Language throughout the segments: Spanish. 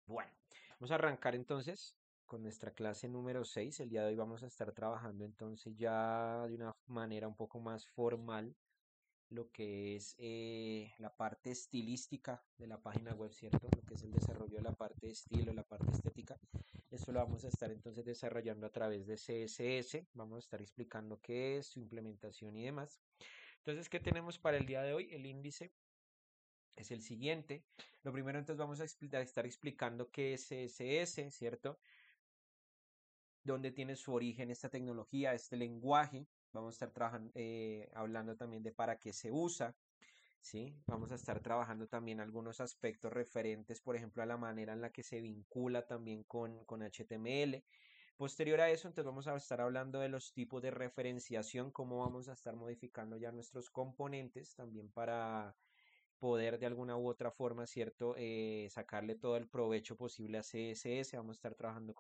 Bueno, vamos a arrancar entonces con nuestra clase número 6. El día de hoy vamos a estar trabajando entonces ya de una manera un poco más formal lo que es la parte estilística de la página web, ¿cierto? Lo que es el desarrollo de la parte de estilo, la parte estética. Esto lo vamos a estar entonces desarrollando a través de CSS. Vamos a estar explicando qué es, su implementación y demás. Entonces, ¿qué tenemos para el día de hoy? El índice es el siguiente. Lo primero entonces vamos a estar explicando qué es CSS, ¿cierto? Dónde tiene su origen esta tecnología, este lenguaje. Vamos a estar trabajando, hablando también de para qué se usa, ¿sí? Vamos a estar trabajando también algunos aspectos referentes, por ejemplo, a la manera en la que se vincula también con HTML. Posterior a eso, entonces vamos a estar hablando de los tipos de referenciación, cómo vamos a estar modificando ya nuestros componentes también para poder de alguna u otra forma, ¿cierto? Sacarle todo el provecho posible a CSS. Vamos a estar trabajando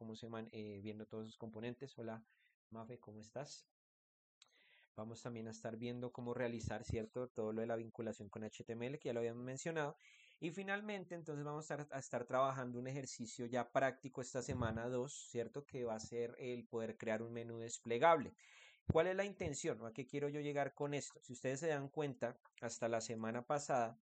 viendo todos sus componentes. Hola, Mafe, ¿cómo estás? Vamos también a estar viendo cómo realizar, ¿cierto? Todo lo de la vinculación con HTML, que ya lo habíamos mencionado. Y finalmente, entonces vamos a estar trabajando un ejercicio ya práctico esta semana 2, ¿cierto? Que va a ser el poder crear un menú desplegable. ¿Cuál es la intención? ¿A qué quiero yo llegar con esto? Si ustedes se dan cuenta, hasta la semana pasada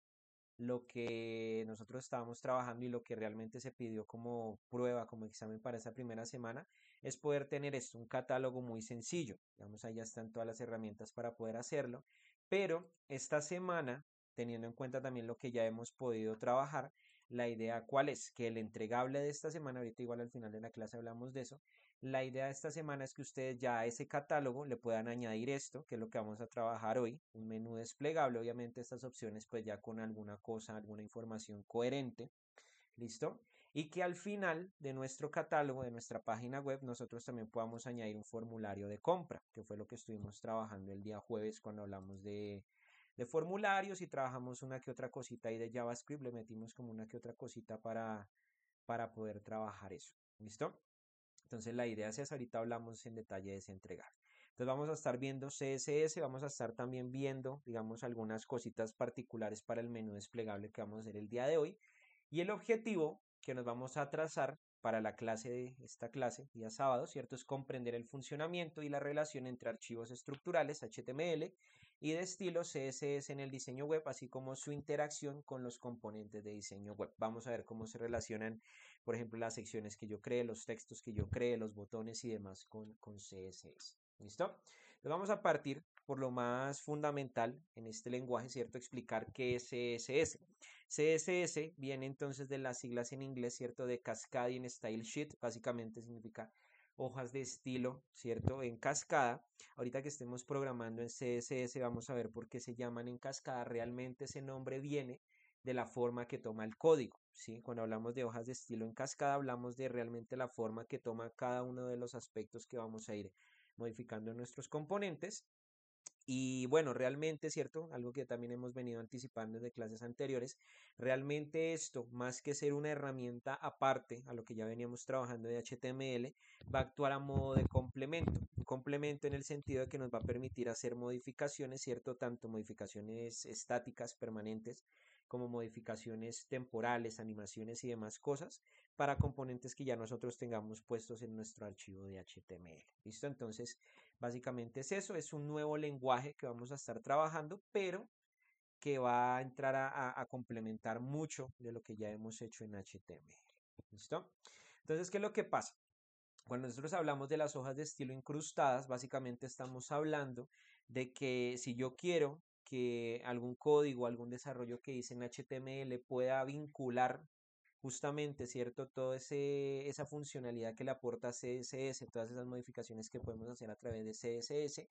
lo que nosotros estábamos trabajando y lo que realmente se pidió como prueba, como examen para esa primera semana, es poder tener esto, un catálogo muy sencillo. Digamos, ahí ya están todas las herramientas para poder hacerlo. Pero esta semana, teniendo en cuenta también lo que ya hemos podido trabajar, la idea cuál es, que el entregable de esta semana, ahorita igual al final de la clase hablamos de eso, la idea de esta semana es que ustedes ya a ese catálogo le puedan añadir esto, que es lo que vamos a trabajar hoy, un menú desplegable, obviamente estas opciones pues ya con alguna cosa, alguna información coherente, ¿listo? Y que al final de nuestro catálogo, de nuestra página web, nosotros también podamos añadir un formulario de compra, que fue lo que estuvimos trabajando el día jueves cuando hablamos de formularios y trabajamos una que otra cosita ahí de JavaScript, le metimos como una que otra cosita para poder trabajar eso, ¿listo? Entonces la idea es esa, ahorita hablamos en detalle de ese entregar. Entonces vamos a estar viendo CSS, vamos a estar también viendo, digamos, algunas cositas particulares para el menú desplegable que vamos a hacer el día de hoy. Y el objetivo que nos vamos a trazar para la clase de esta clase, día sábado, ¿cierto? Es comprender el funcionamiento y la relación entre archivos estructurales, HTML, y de estilo CSS en el diseño web, así como su interacción con los componentes de diseño web. Vamos a ver cómo se relacionan, por ejemplo, las secciones que yo cree, los textos que yo cree, los botones y demás con CSS. ¿Listo? Entonces vamos a partir por lo más fundamental en este lenguaje, ¿cierto? Explicar qué es CSS. CSS viene entonces de las siglas en inglés, ¿cierto? De Cascading Style Sheet, básicamente significa hojas de estilo, ¿cierto? En cascada. Ahorita que estemos programando en CSS vamos a ver por qué se llaman en cascada. Realmente ese nombre viene de la forma que toma el código, ¿sí? Cuando hablamos de hojas de estilo en cascada hablamos de realmente la forma que toma cada uno de los aspectos que vamos a ir modificando en nuestros componentes. Y bueno, realmente, ¿cierto? Algo que también hemos venido anticipando desde clases anteriores, realmente esto, más que ser una herramienta aparte a lo que ya veníamos trabajando de HTML, va a actuar a modo de complemento. Un complemento en el sentido de que nos va a permitir hacer modificaciones, ¿cierto? Tanto modificaciones estáticas, permanentes, como modificaciones temporales, animaciones y demás cosas para componentes que ya nosotros tengamos puestos en nuestro archivo de HTML. ¿Listo? Entonces, básicamente es eso, es un nuevo lenguaje que vamos a estar trabajando, pero que va a entrar a complementar mucho de lo que ya hemos hecho en HTML. ¿Listo? Entonces, ¿qué es lo que pasa? Cuando nosotros hablamos de las hojas de estilo incrustadas, básicamente estamos hablando de que si yo quiero que algún código, algún desarrollo que hice en HTML pueda vincular justamente, ¿cierto? Toda esa funcionalidad que le aporta CSS, todas esas modificaciones que podemos hacer a través de CSS,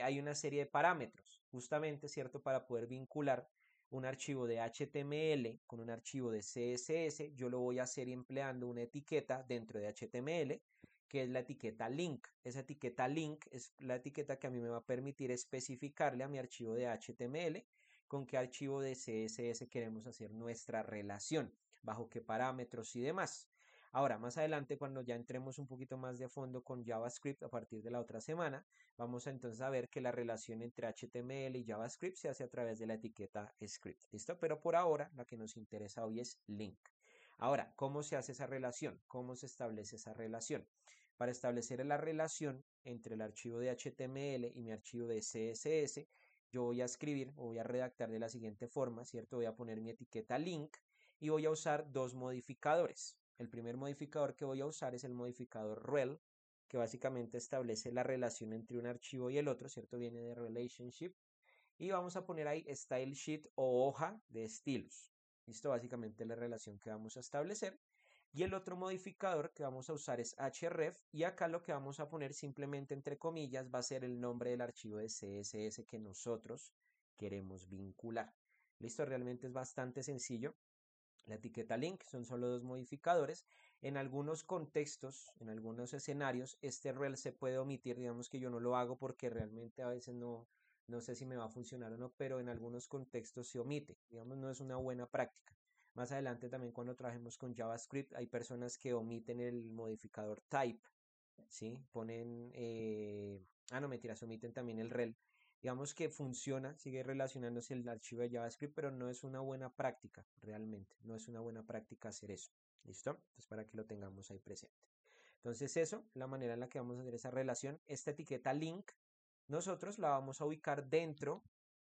hay una serie de parámetros, justamente, ¿cierto? Para poder vincular un archivo de HTML con un archivo de CSS, yo lo voy a hacer empleando una etiqueta dentro de HTML, que es la etiqueta link. Esa etiqueta link es la etiqueta que a mí me va a permitir especificarle a mi archivo de HTML con qué archivo de CSS queremos hacer nuestra relación, bajo qué parámetros y demás. Ahora, más adelante, cuando ya entremos un poquito más de fondo con JavaScript a partir de la otra semana, vamos a entonces a ver que la relación entre HTML y JavaScript se hace a través de la etiqueta script. ¿Listo? Pero por ahora, la que nos interesa hoy es link. Ahora, ¿cómo se hace esa relación? ¿Cómo se establece esa relación? Para establecer la relación entre el archivo de HTML y mi archivo de CSS, yo voy a escribir o voy a redactar de la siguiente forma, ¿cierto? Voy a poner mi etiqueta link y voy a usar dos modificadores. El primer modificador que voy a usar es el modificador rel, que básicamente establece la relación entre un archivo y el otro, ¿cierto? Viene de relationship. Y vamos a poner ahí style sheet o hoja de estilos. Listo, básicamente la relación que vamos a establecer. Y el otro modificador que vamos a usar es href y acá lo que vamos a poner simplemente entre comillas va a ser el nombre del archivo de CSS que nosotros queremos vincular. Listo, realmente es bastante sencillo. La etiqueta link son solo dos modificadores. En algunos contextos, en algunos escenarios, este rel se puede omitir. Digamos que yo no lo hago porque realmente a veces no sé si me va a funcionar o no, pero en algunos contextos se omite. Digamos, no es una buena práctica. Más adelante también cuando trabajemos con JavaScript hay personas que omiten el modificador type, ¿sí? Ponen, no mentiras, omiten también el rel. Digamos que funciona, sigue relacionándose el archivo de JavaScript, pero no es una buena práctica, realmente. No es una buena práctica hacer eso. ¿Listo? Entonces, para que lo tengamos ahí presente. Entonces, eso, la manera en la que vamos a hacer esa relación. Esta etiqueta link, nosotros la vamos a ubicar dentro,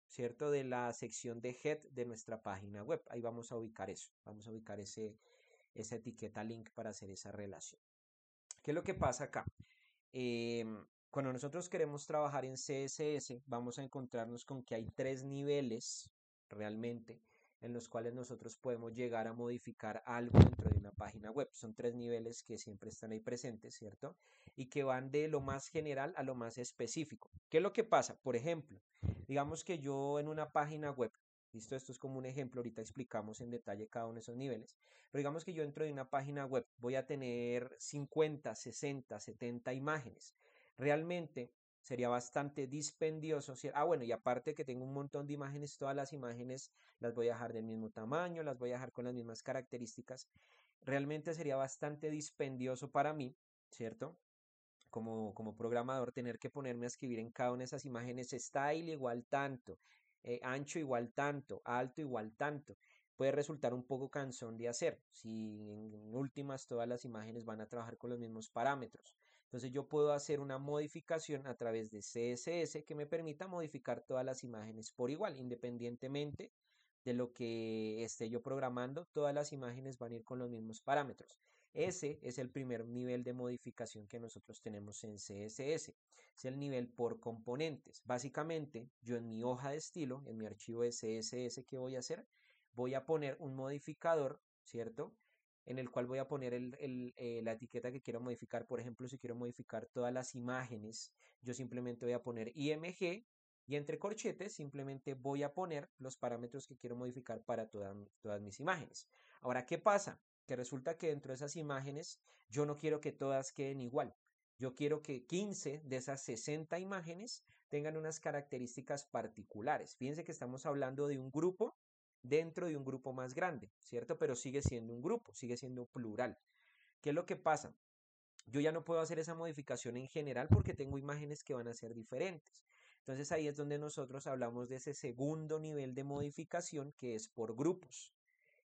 ¿cierto? De la sección de head de nuestra página web. Ahí vamos a ubicar eso. Vamos a ubicar esa etiqueta link para hacer esa relación. ¿Qué es lo que pasa acá? Cuando nosotros queremos trabajar en CSS, vamos a encontrarnos con que hay tres niveles realmente en los cuales nosotros podemos llegar a modificar algo dentro de una página web. Son tres niveles que siempre están ahí presentes, ¿cierto? Y que van de lo más general a lo más específico. ¿Qué es lo que pasa? Por ejemplo, digamos que yo en una página web, listo, esto es como un ejemplo, ahorita explicamos en detalle cada uno de esos niveles, pero digamos que yo entro de una página web, voy a tener 50, 60, 70 imágenes. Realmente sería bastante dispendioso. Bueno, y aparte que tengo un montón de imágenes, todas las imágenes las voy a dejar del mismo tamaño, las voy a dejar con las mismas características. Realmente sería bastante dispendioso para mí, ¿cierto? Como programador, tener que ponerme a escribir en cada una de esas imágenes style igual tanto, ancho igual tanto, alto igual tanto. Puede resultar un poco cansón de hacer si en últimas todas las imágenes van a trabajar con los mismos parámetros. Entonces yo puedo hacer una modificación a través de CSS que me permita modificar todas las imágenes por igual, independientemente de lo que esté yo programando, todas las imágenes van a ir con los mismos parámetros. Ese es el primer nivel de modificación que nosotros tenemos en CSS. Es el nivel por componentes. Básicamente, yo en mi hoja de estilo, en mi archivo de CSS, ¿qué voy a hacer? Voy a poner un modificador, ¿cierto? En el cual voy a poner la etiqueta que quiero modificar. Por ejemplo, si quiero modificar todas las imágenes, yo simplemente voy a poner IMG y entre corchetes simplemente voy a poner los parámetros que quiero modificar para todas mis imágenes. Ahora, ¿qué pasa? Que resulta que dentro de esas imágenes yo no quiero que todas queden igual. Yo quiero que 15 de esas 60 imágenes tengan unas características particulares. Fíjense que estamos hablando de un grupo dentro de un grupo más grande, ¿cierto? Pero sigue siendo un grupo, sigue siendo plural. ¿Qué es lo que pasa? Yo ya no puedo hacer esa modificación en general porque tengo imágenes que van a ser diferentes. Entonces ahí es donde nosotros hablamos de ese segundo nivel de modificación que es por grupos.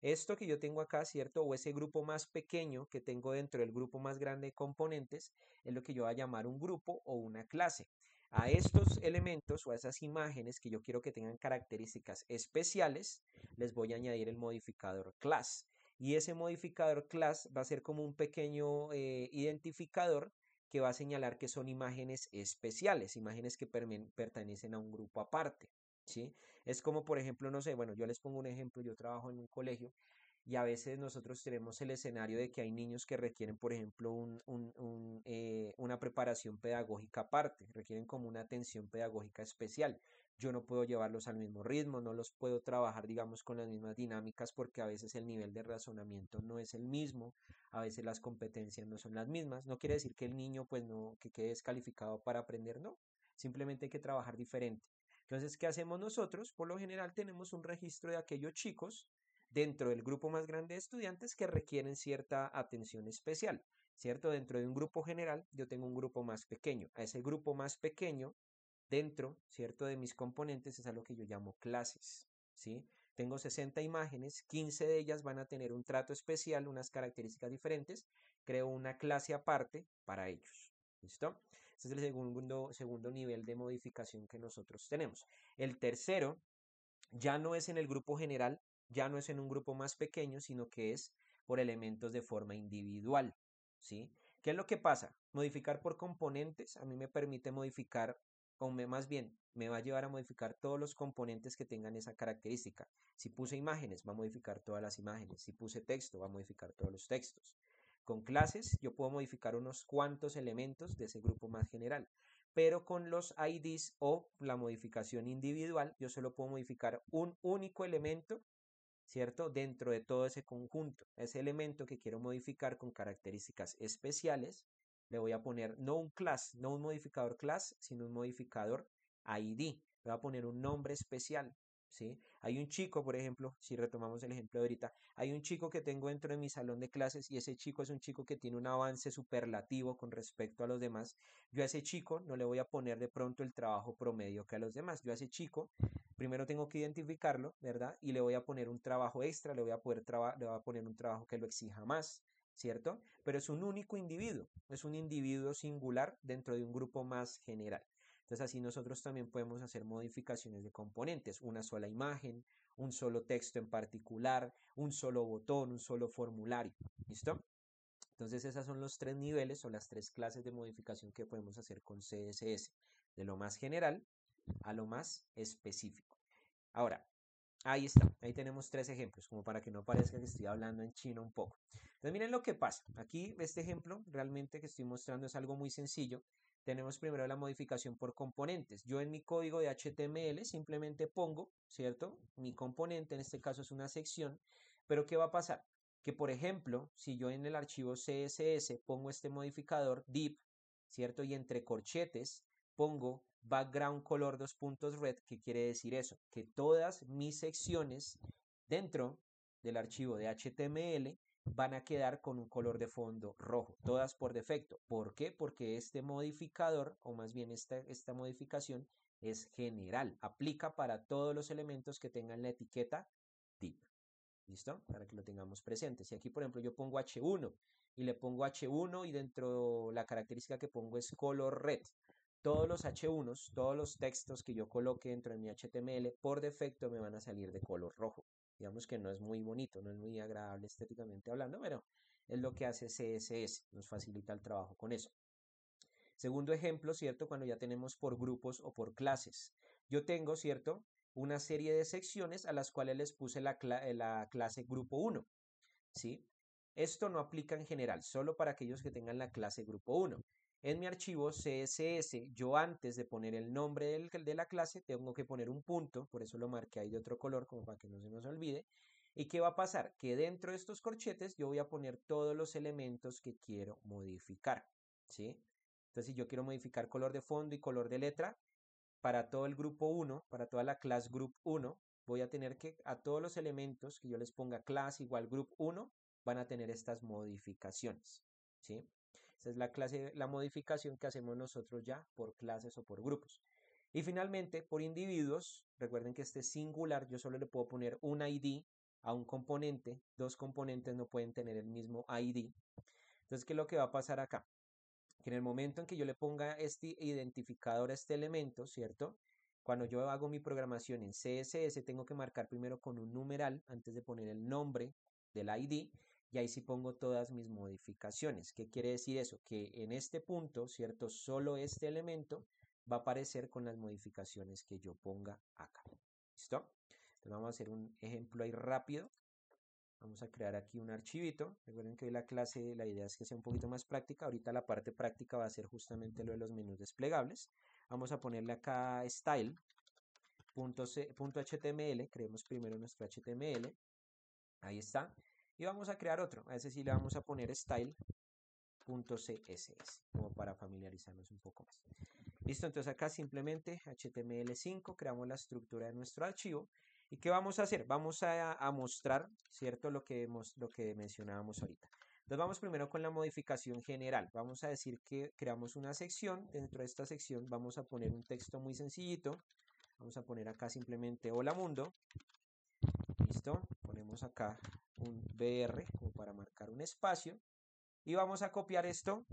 Esto que yo tengo acá, ¿cierto? O ese grupo más pequeño que tengo dentro del grupo más grande de componentes es lo que yo voy a llamar un grupo o una clase. A estos elementos o a esas imágenes que yo quiero que tengan características especiales, les voy a añadir el modificador class. Y ese modificador class va a ser como un pequeño identificador que va a señalar que son imágenes especiales, imágenes que pertenecen a un grupo aparte. ¿Sí? Es como, por ejemplo, no sé, bueno, yo les pongo un ejemplo, yo trabajo en un colegio y a veces nosotros tenemos el escenario de que hay niños que requieren, por ejemplo, una preparación pedagógica aparte, requieren como una atención pedagógica especial. Yo no puedo llevarlos al mismo ritmo, no los puedo trabajar, digamos, con las mismas dinámicas porque a veces el nivel de razonamiento no es el mismo, a veces las competencias no son las mismas. No quiere decir que el niño, pues, no, que quede descalificado para aprender, no. Simplemente hay que trabajar diferente. Entonces, ¿qué hacemos nosotros? Por lo general tenemos un registro de aquellos chicos dentro del grupo más grande de estudiantes que requieren cierta atención especial, ¿cierto? Dentro de un grupo general yo tengo un grupo más pequeño. A ese grupo más pequeño dentro, ¿cierto? De mis componentes es a lo que yo llamo clases, ¿sí? Tengo 60 imágenes, 15 de ellas van a tener un trato especial, unas características diferentes. Creo una clase aparte para ellos. ¿Listo? Este es el segundo nivel de modificación que nosotros tenemos. El tercero ya no es en el grupo general, ya no es en un grupo más pequeño, sino que es por elementos de forma individual, ¿sí? ¿Qué es lo que pasa? Modificar por componentes a mí me permite modificar, más bien, me va a llevar a modificar todos los componentes que tengan esa característica. Si puse imágenes, va a modificar todas las imágenes. Si puse texto, va a modificar todos los textos. Con clases, yo puedo modificar unos cuantos elementos de ese grupo más general, pero con los IDs o la modificación individual, yo solo puedo modificar un único elemento, ¿cierto? Dentro de todo ese conjunto. Ese elemento que quiero modificar con características especiales, le voy a poner no un class, no un modificador class, sino un modificador ID. Le voy a poner un nombre especial, ¿sí? Hay un chico, por ejemplo, si retomamos el ejemplo de ahorita, hay un chico que tengo dentro de mi salón de clases y ese chico es un chico que tiene un avance superlativo con respecto a los demás. Yo a ese chico no le voy a poner de pronto el trabajo promedio que a los demás. Yo a ese chico primero tengo que identificarlo, ¿verdad? Y le voy a poner un trabajo extra, le voy a poner un trabajo que lo exija más, ¿cierto? Pero es un único individuo, es un individuo singular dentro de un grupo más general. Entonces así nosotros también podemos hacer modificaciones de componentes, una sola imagen, un solo texto en particular, un solo botón, un solo formulario. ¿Listo? Entonces esas son los tres niveles o las tres clases de modificación que podemos hacer con CSS, de lo más general a lo más específico. Ahora, ahí está, ahí tenemos tres ejemplos, como para que no parezca que estoy hablando en chino un poco. Entonces miren lo que pasa. Aquí este ejemplo realmente que estoy mostrando es algo muy sencillo. Tenemos primero la modificación por componentes. Yo en mi código de HTML simplemente pongo, ¿cierto? Mi componente, en este caso es una sección, pero ¿qué va a pasar? Que por ejemplo, si yo en el archivo CSS pongo este modificador div, ¿cierto? Y entre corchetes pongo background color red, ¿qué quiere decir eso? Que todas mis secciones dentro del archivo de HTML van a quedar con un color de fondo rojo, todas por defecto. ¿Por qué? Porque este modificador, o más bien esta modificación, es general, aplica para todos los elementos que tengan la etiqueta div. ¿Listo? Para que lo tengamos presente. Si aquí, por ejemplo, yo pongo H1 y le pongo H1 y dentro la característica que pongo es color red. Todos los H1s, todos los textos que yo coloque dentro de mi HTML, por defecto me van a salir de color rojo. Digamos que no es muy bonito, no es muy agradable estéticamente hablando, pero es lo que hace CSS, nos facilita el trabajo con eso. Segundo ejemplo, ¿cierto? Cuando ya tenemos por grupos o por clases. Yo tengo, ¿cierto? Una serie de secciones a las cuales les puse la clase grupo 1, ¿sí? Esto no aplica en general, solo para aquellos que tengan la clase grupo 1. En mi archivo CSS, yo antes de poner el nombre de la clase, tengo que poner un punto, por eso lo marqué ahí de otro color, como para que no se nos olvide. ¿Y qué va a pasar? Que dentro de estos corchetes yo voy a poner todos los elementos que quiero modificar, ¿sí? Entonces, si yo quiero modificar color de fondo y color de letra, para todo el grupo 1, para toda la clase group 1, voy a tener que a todos los elementos que yo les ponga class igual group 1 van a tener estas modificaciones, ¿sí? Esta es la modificación que hacemos nosotros ya por clases o por grupos. Y finalmente, por individuos, recuerden que este es singular, yo solo le puedo poner un ID a un componente, dos componentes no pueden tener el mismo ID. Entonces, ¿qué es lo que va a pasar acá? Que en el momento en que yo le ponga este identificador a este elemento, ¿cierto? Cuando yo hago mi programación en CSS, tengo que marcar primero con un numeral antes de poner el nombre del ID y ahí sí pongo todas mis modificaciones. ¿Qué quiere decir eso? Que en este punto, ¿cierto? Solo este elemento va a aparecer con las modificaciones que yo ponga acá. ¿Listo? Entonces vamos a hacer un ejemplo ahí rápido. Vamos a crear aquí un archivito. Recuerden que hoy la clase, la idea es que sea un poquito más práctica. Ahorita la parte práctica va a ser justamente lo de los menús desplegables. Vamos a ponerle acá style.html. Creemos primero nuestro HTML. Ahí está. Y vamos a crear otro. A ese sí le vamos a poner style.css, como para familiarizarnos un poco más. Listo, entonces acá simplemente HTML5, creamos la estructura de nuestro archivo. ¿Y qué vamos a hacer? Vamos a mostrar, ¿cierto? Lo que mencionábamos ahorita. Entonces vamos primero con la modificación general. Vamos a decir que creamos una sección. Dentro de esta sección vamos a poner un texto muy sencillito. Vamos a poner acá simplemente hola mundo. ¿Listo? Ponemos acá un BR como para marcar un espacio. Y vamos a copiar esto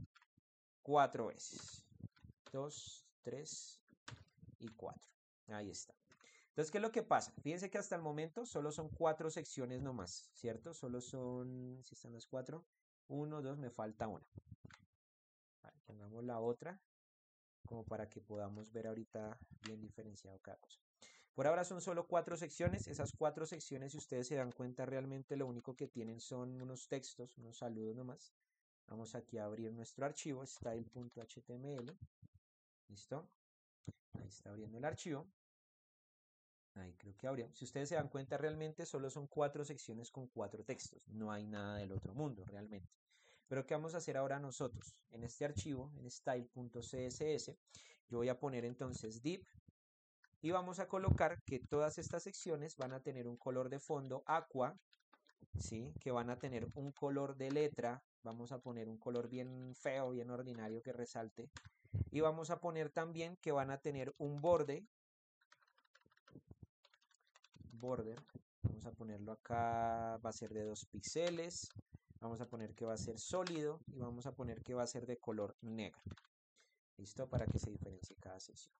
4 veces. 2, 3 y 4. Ahí está. Entonces, ¿qué es lo que pasa? Fíjense que hasta el momento solo son 4 secciones nomás, ¿cierto? Solo son, si están las 4, 1, 2, me falta una. Vale, pongamos la otra, como para que podamos ver ahorita bien diferenciado cada cosa. Por ahora son solo 4 secciones. Esas 4 secciones, si ustedes se dan cuenta, realmente lo único que tienen son unos textos, unos saludos nomás. Vamos aquí a abrir nuestro archivo, style.html. ¿Listo? Ahí está abriendo el archivo. Ahí creo que abrió. Si ustedes se dan cuenta, realmente solo son 4 secciones con 4 textos. No hay nada del otro mundo, realmente. Pero ¿qué vamos a hacer ahora nosotros? En este archivo, en style.css, yo voy a poner entonces div y vamos a colocar que todas estas secciones van a tener un color de fondo aqua, ¿sí? Que van a tener un color de letra. Vamos a poner un color bien feo, bien ordinario que resalte. Y vamos a poner también que van a tener un border. Vamos a ponerlo acá, va a ser de 2 píxeles. Vamos a poner que va a ser sólido y vamos a poner que va a ser de color negro. ¿Listo? Para que se diferencie cada sección.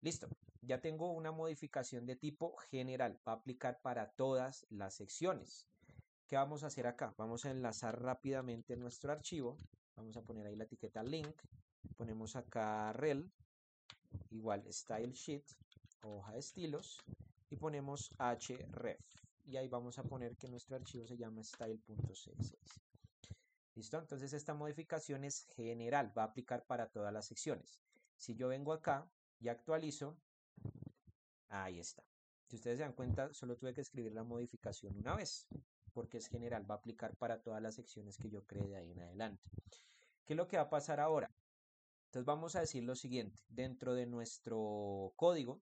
Listo. Ya tengo una modificación de tipo general. Va a aplicar para todas las secciones. ¿Qué vamos a hacer acá? Vamos a enlazar rápidamente nuestro archivo. Vamos a poner ahí la etiqueta link. Ponemos acá rel, igual style sheet, hoja de estilos, y ponemos href. Y ahí vamos a poner que nuestro archivo se llama style.css. ¿Listo? Entonces esta modificación es general, va a aplicar para todas las secciones. Si yo vengo acá y actualizo, ahí está. Si ustedes se dan cuenta, solo tuve que escribir la modificación una vez, porque es general, va a aplicar para todas las secciones que yo cree de ahí en adelante. ¿Qué es lo que va a pasar ahora? Entonces vamos a decir lo siguiente, dentro de nuestro código,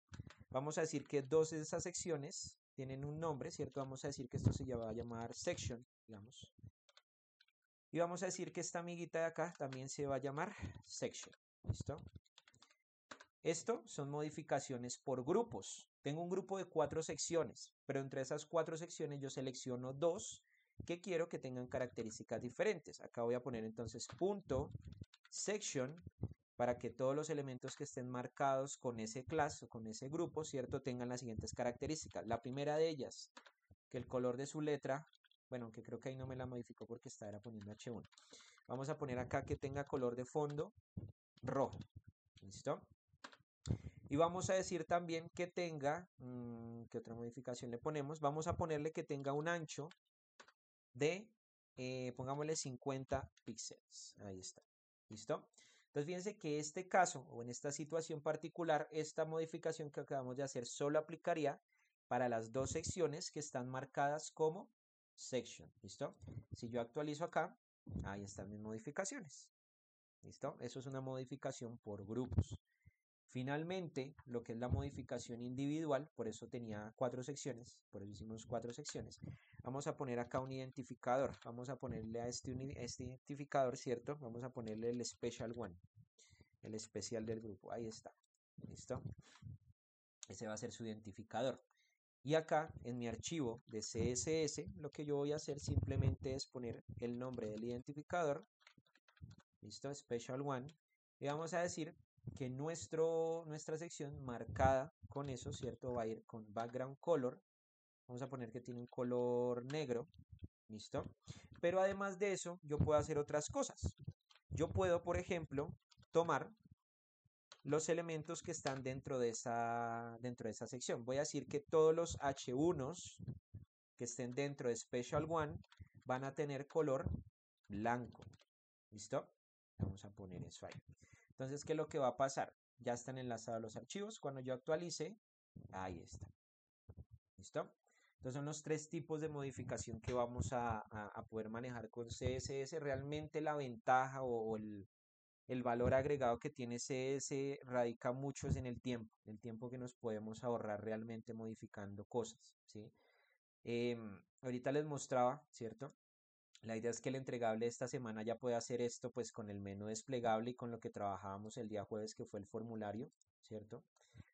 vamos a decir que 2 de esas secciones tienen un nombre, ¿cierto? Vamos a decir que esto se va a llamar section, digamos. Y vamos a decir que esta amiguita de acá también se va a llamar section, ¿listo? Esto son modificaciones por grupos. Tengo un grupo de 4 secciones, pero entre esas 4 secciones yo selecciono 2 que quiero que tengan características diferentes. Acá voy a poner entonces punto section para que todos los elementos que estén marcados con ese class o con ese grupo, ¿cierto? Tengan las siguientes características. La primera de ellas, que el color de su letra, bueno, aunque creo que ahí no me la modificó porque era poniendo H1. Vamos a poner acá que tenga color de fondo rojo. ¿Listo? Y vamos a decir también que tenga, ¿qué otra modificación le ponemos? Vamos a ponerle que tenga un ancho de, pongámosle 50 píxeles. Ahí está. ¿Listo? Entonces fíjense que este caso o en esta situación particular, esta modificación que acabamos de hacer solo aplicaría para las 2 secciones que están marcadas como section. ¿Listo? Si yo actualizo acá, ahí están mis modificaciones. ¿Listo? Eso es una modificación por grupos. Finalmente, lo que es la modificación individual, por eso tenía 4 secciones, por eso hicimos 4 secciones. Vamos a poner acá un identificador. Vamos a ponerle a este identificador, ¿cierto? Vamos a ponerle el special one, el especial del grupo. Ahí está. ¿Listo? Ese va a ser su identificador. Y acá en mi archivo de CSS, lo que yo voy a hacer simplemente es poner el nombre del identificador. ¿Listo? Special one. Y vamos a decir que nuestra sección marcada con eso, ¿cierto? Va a ir con background color. Vamos a poner que tiene un color negro. ¿Listo? Pero además de eso, yo puedo hacer otras cosas. Yo puedo, por ejemplo, tomar los elementos que están dentro de esa sección. Voy a decir que todos los H1s que estén dentro de Special One van a tener color blanco. ¿Listo? Vamos a poner eso ahí. Entonces, ¿qué es lo que va a pasar? Ya están enlazados los archivos. Cuando yo actualice, ahí está. ¿Listo? Entonces son los 3 tipos de modificación que vamos a poder manejar con CSS. Realmente la ventaja o el valor agregado que tiene CS radica mucho en el tiempo que nos podemos ahorrar realmente modificando cosas, ¿sí? Ahorita les mostraba, ¿cierto? La idea es que el entregable de esta semana ya pueda hacer esto pues con el menú desplegable y con lo que trabajábamos el día jueves que fue el formulario, ¿cierto?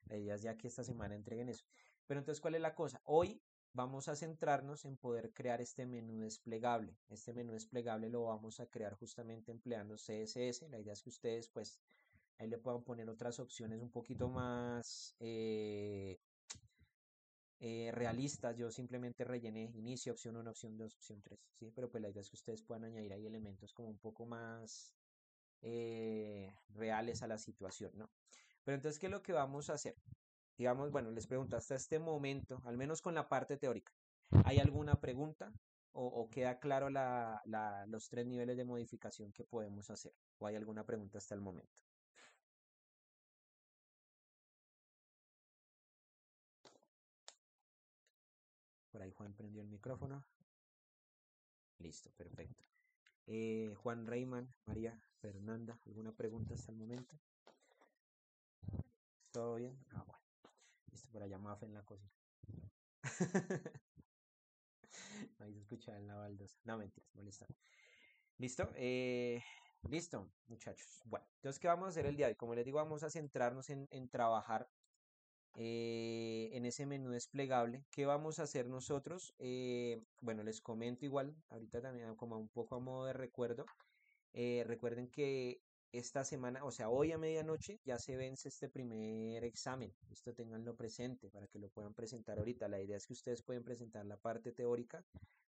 La idea es ya que esta semana entreguen eso. Pero entonces, ¿cuál es la cosa? Hoy vamos a centrarnos en poder crear este menú desplegable. Este menú desplegable lo vamos a crear justamente empleando CSS. La idea es que ustedes pues ahí le puedan poner otras opciones un poquito más realistas. Yo simplemente rellené inicio, opción 1, opción 2, opción 3, ¿sí? Pero pues la idea es que ustedes puedan añadir ahí elementos como un poco más reales a la situación, ¿no? Pero entonces, ¿qué es lo que vamos a hacer? Digamos, bueno, les pregunto hasta este momento, al menos con la parte teórica, ¿hay alguna pregunta o queda claro los tres niveles de modificación que podemos hacer? ¿O hay alguna pregunta hasta el momento? Por ahí Juan prendió el micrófono. Listo, perfecto. Juan Reyman, María Fernanda, ¿alguna pregunta hasta el momento? ¿Todo bien? Ah, bueno. Listo, por allá Mafe en la cocina. Ahí se escucha en la baldosa. No, mentiras, molesta. ¿Listo? Listo, muchachos. Bueno, entonces, ¿qué vamos a hacer el día de hoy? Como les digo, vamos a centrarnos en trabajar en ese menú desplegable. ¿Qué vamos a hacer nosotros? Bueno, les comento igual, ahorita también como un poco a modo de recuerdo. Recuerden que esta semana, o sea, hoy a medianoche ya se vence este primer examen. Esto tenganlo presente para que lo puedan presentar ahorita. La idea es que ustedes pueden presentar la parte teórica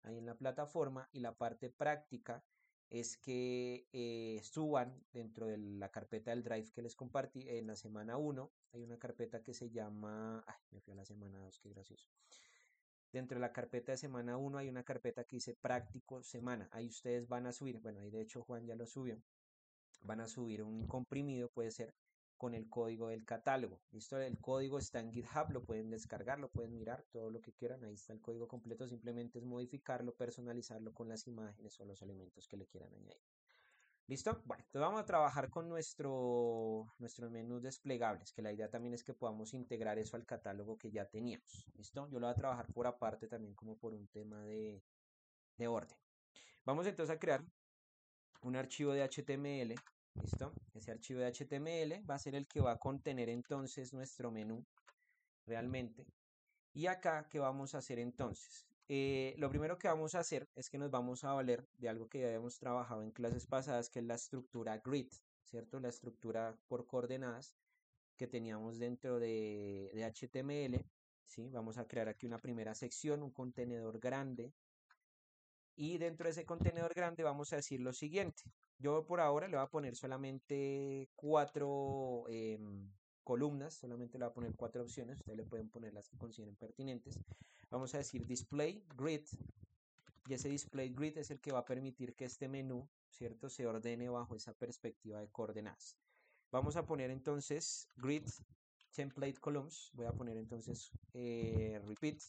ahí en la plataforma y la parte práctica es que suban dentro de la carpeta del Drive que les compartí en la semana 1. Hay una carpeta que se llama, ay, me fui a la semana 2, qué gracioso. Dentro de la carpeta de semana 1 hay una carpeta que dice práctico semana. Ahí ustedes van a subir, bueno, ahí de hecho Juan ya lo subió, van a subir un comprimido, puede ser con el código del catálogo. ¿Listo? El código está en GitHub, lo pueden descargar, lo pueden mirar, todo lo que quieran. Ahí está el código completo, simplemente es modificarlo, personalizarlo con las imágenes o los elementos que le quieran añadir. ¿Listo? Bueno, entonces vamos a trabajar con nuestros menús desplegables, que la idea también es que podamos integrar eso al catálogo que ya teníamos. ¿Listo? Yo lo voy a trabajar por aparte también como por un tema de orden. Vamos entonces a crear un archivo de HTML. ¿Listo? Ese archivo de HTML va a ser el que va a contener entonces nuestro menú realmente. Y acá, ¿qué vamos a hacer entonces? Lo primero que vamos a hacer es que nos vamos a valer de algo que ya habíamos trabajado en clases pasadas, que es la estructura grid, ¿cierto? La estructura por coordenadas que teníamos dentro de HTML, ¿sí? Vamos a crear aquí una primera sección, un contenedor grande, y dentro de ese contenedor grande vamos a decir lo siguiente. Yo por ahora le voy a poner solamente cuatro columnas, solamente le voy a poner cuatro opciones, ustedes le pueden poner las que consideren pertinentes. Vamos a decir display grid, y ese display grid es el que va a permitir que este menú, ¿cierto?, se ordene bajo esa perspectiva de coordenadas. Vamos a poner entonces grid template columns, voy a poner entonces repeat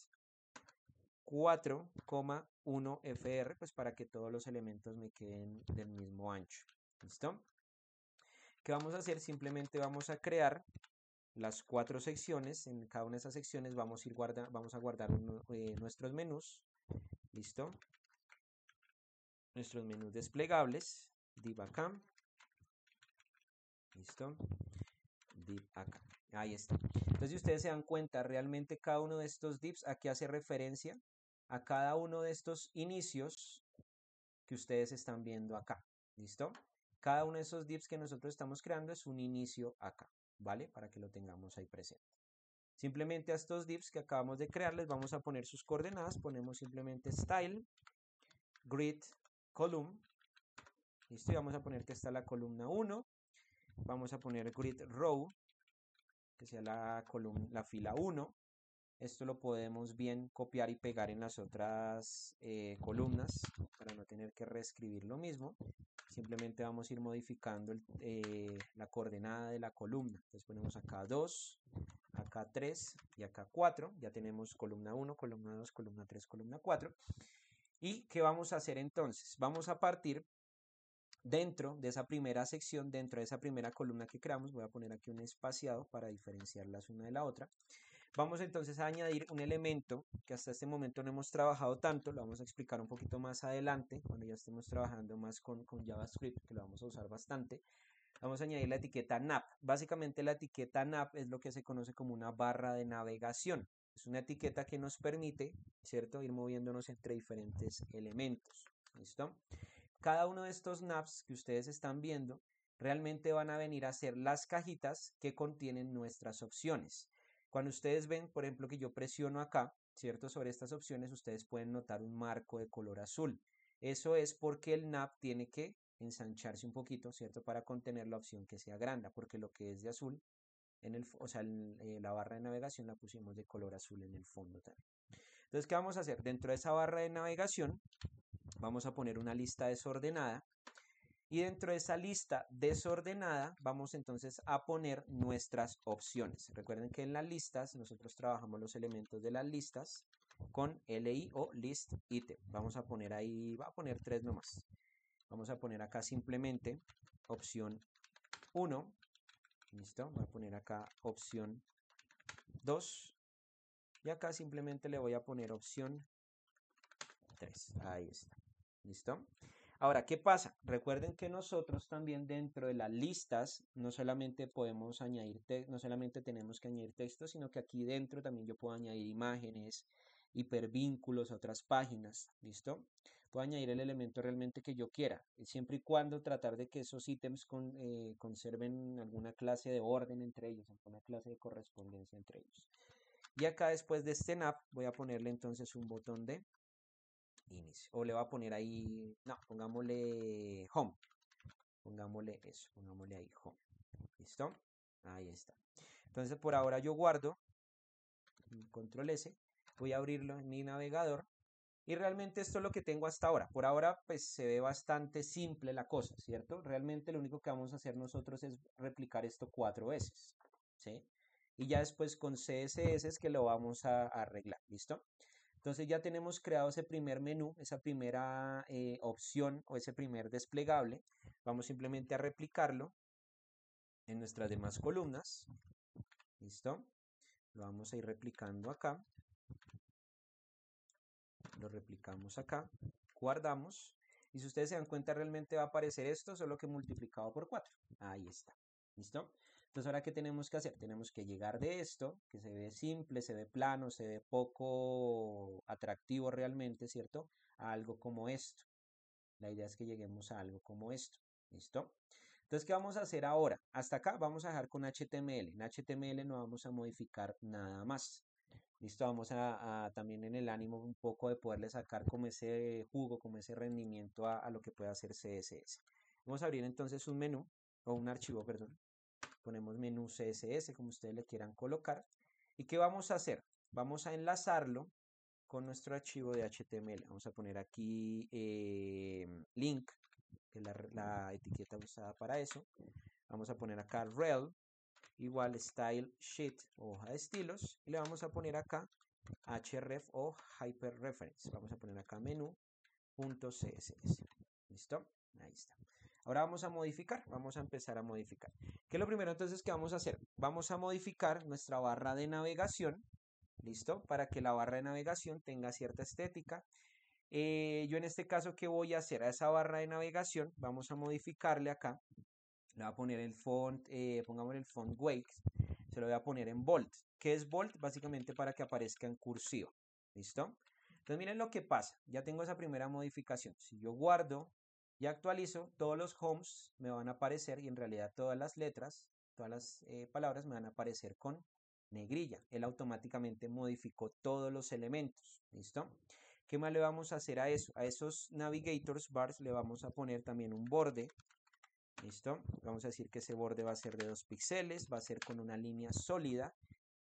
4,1 fr, pues para que todos los elementos me queden del mismo ancho. ¿Listo? ¿Qué vamos a hacer? Simplemente vamos a crear las cuatro secciones. En cada una de esas secciones vamos a guardar nuestros menús. ¿Listo? Nuestros menús desplegables. Div acá. ¿Listo? Div acá. Ahí está. Entonces, si ustedes se dan cuenta, realmente cada uno de estos divs aquí hace referencia a cada uno de estos inicios que ustedes están viendo acá. ¿Listo? Cada uno de esos divs que nosotros estamos creando es un inicio acá, ¿vale? Para que lo tengamos ahí presente. Simplemente a estos divs que acabamos de crear les vamos a poner sus coordenadas. Ponemos simplemente style, grid, column. ¿Listo? Y vamos a poner que está la columna 1. Vamos a poner grid row, que sea la fila 1. Esto lo podemos bien copiar y pegar en las otras columnas para no tener que reescribir lo mismo. Simplemente vamos a ir modificando la coordenada de la columna. Entonces ponemos acá 2, acá 3 y acá 4. Ya tenemos columna 1, columna 2, columna 3, columna 4. ¿Y qué vamos a hacer entonces? Vamos a partir dentro de esa primera sección, dentro de esa primera columna que creamos. Voy a poner aquí un espaciado para diferenciarlas una de la otra. Vamos entonces a añadir un elemento que hasta este momento no hemos trabajado tanto, lo vamos a explicar un poquito más adelante, cuando ya estemos trabajando más con JavaScript, que lo vamos a usar bastante. Vamos a añadir la etiqueta nav. Básicamente la etiqueta nav es lo que se conoce como una barra de navegación. Es una etiqueta que nos permite, ¿cierto?, ir moviéndonos entre diferentes elementos. ¿Listo? Cada uno de estos navs que ustedes están viendo realmente van a venir a ser las cajitas que contienen nuestras opciones. Cuando ustedes ven, por ejemplo, que yo presiono acá, ¿cierto? Sobre estas opciones, ustedes pueden notar un marco de color azul. Eso es porque el nav tiene que ensancharse un poquito, ¿cierto? Para contener la opción que sea grande, porque lo que es de azul, o sea, la barra de navegación la pusimos de color azul en el fondo también. Entonces, ¿qué vamos a hacer? Dentro de esa barra de navegación, vamos a poner una lista desordenada y dentro de esa lista desordenada vamos entonces a poner nuestras opciones. Recuerden que en las listas nosotros trabajamos los elementos de las listas con LI o list item. Vamos a poner ahí, va a poner 3 nomás. Vamos a poner acá simplemente opción 1. Listo, voy a poner acá opción 2. Y acá simplemente le voy a poner opción 3. Ahí está. ¿Listo? Ahora, ¿qué pasa? Recuerden que nosotros también dentro de las listas no solamente podemos añadir, no solamente tenemos que añadir texto, sino que aquí dentro también yo puedo añadir imágenes, hipervínculos a otras páginas. ¿Listo? Puedo añadir el elemento realmente que yo quiera, siempre y cuando tratar de que esos ítems conserven alguna clase de orden entre ellos, alguna clase de correspondencia entre ellos. Y acá después de este nav voy a ponerle entonces un botón de inicio. O le voy a poner ahí, no, pongámosle home. Pongámosle eso, pongámosle ahí home. ¿Listo? Ahí está. Entonces por ahora yo guardo, control S, voy a abrirlo en mi navegador. Y realmente esto es lo que tengo hasta ahora. Por ahora pues se ve bastante simple la cosa, ¿cierto? Realmente lo único que vamos a hacer nosotros es replicar esto 4 veces, ¿sí? Y ya después con CSS es que lo vamos a arreglar, ¿listo? Entonces ya tenemos creado ese primer menú, esa primera opción o ese primer desplegable. Vamos simplemente a replicarlo en nuestras demás columnas. ¿Listo? Lo vamos a ir replicando acá. Lo replicamos acá. Guardamos. Y si ustedes se dan cuenta realmente va a aparecer esto, solo que multiplicado por 4. Ahí está. ¿Listo? Entonces ahora ¿qué tenemos que hacer? Tenemos que llegar de esto, que se ve simple, se ve plano, se ve poco atractivo realmente, ¿cierto? A algo como esto. La idea es que lleguemos a algo como esto. ¿Listo? Entonces, ¿qué vamos a hacer ahora? Hasta acá vamos a dejar con HTML. En HTML no vamos a modificar nada más. ¿Listo? Vamos a también en el ánimo un poco de poderle sacar como ese jugo, como ese rendimiento a lo que puede hacer CSS. Vamos a abrir entonces un menú, o un archivo, perdón. Ponemos menú CSS, como ustedes le quieran colocar. ¿Y qué vamos a hacer? Vamos a enlazarlo con nuestro archivo de HTML. Vamos a poner aquí link, que es la etiqueta usada para eso. Vamos a poner acá rel, igual style sheet o hoja de estilos. Y le vamos a poner acá href o hyperreference. Vamos a poner acá menú.css. ¿Listo? Ahí está. Ahora vamos a modificar, vamos a empezar a modificar. ¿Qué es lo primero entonces que vamos a hacer? Vamos a modificar nuestra barra de navegación. ¿Listo? Para que la barra de navegación tenga cierta estética. Yo en este caso, ¿qué voy a hacer? A esa barra de navegación vamos a modificarle acá. Le voy a poner el font, pongamos el font weight. Se lo voy a poner en bold. ¿Qué es bold? Básicamente para que aparezca en cursivo. ¿Listo? Entonces miren lo que pasa. Ya tengo esa primera modificación. Si yo guardo y actualizo, todos los homes me van a aparecer y en realidad todas las letras, todas las palabras me van a aparecer con negrilla. Él automáticamente modificó todos los elementos. ¿Listo? ¿Qué más le vamos a hacer a eso? A esos navigators bars le vamos a poner también un borde. ¿Listo? Vamos a decir que ese borde va a ser de 2 píxeles, va a ser con una línea sólida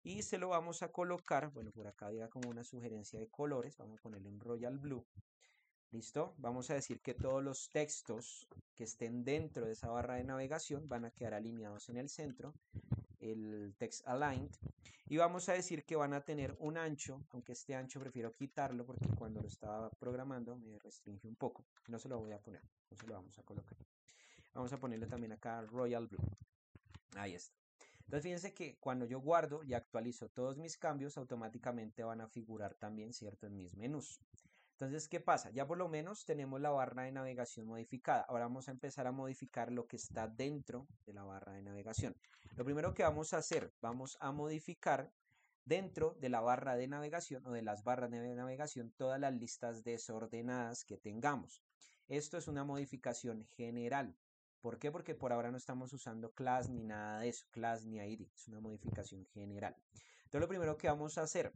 y se lo vamos a colocar, bueno, por acá diga como una sugerencia de colores, vamos a ponerle un royal blue. ¿Listo? Vamos a decir que todos los textos que estén dentro de esa barra de navegación van a quedar alineados en el centro, el text aligned, y vamos a decir que van a tener un ancho, aunque este ancho prefiero quitarlo porque cuando lo estaba programando me restringe un poco, no se lo voy a poner, no se lo vamos a colocar. Vamos a ponerle también acá Royal Blue. Ahí está. Entonces fíjense que cuando yo guardo y actualizo todos mis cambios, automáticamente van a figurar también, ¿cierto?, en mis menús. Entonces, ¿qué pasa? Ya por lo menos tenemos la barra de navegación modificada. Ahora vamos a empezar a modificar lo que está dentro de la barra de navegación. Lo primero que vamos a hacer, vamos a modificar dentro de la barra de navegación o de las barras de navegación todas las listas desordenadas que tengamos. Esto es una modificación general. ¿Por qué? Porque por ahora no estamos usando class ni nada de eso, class ni ID, es una modificación general. Entonces lo primero que vamos a hacer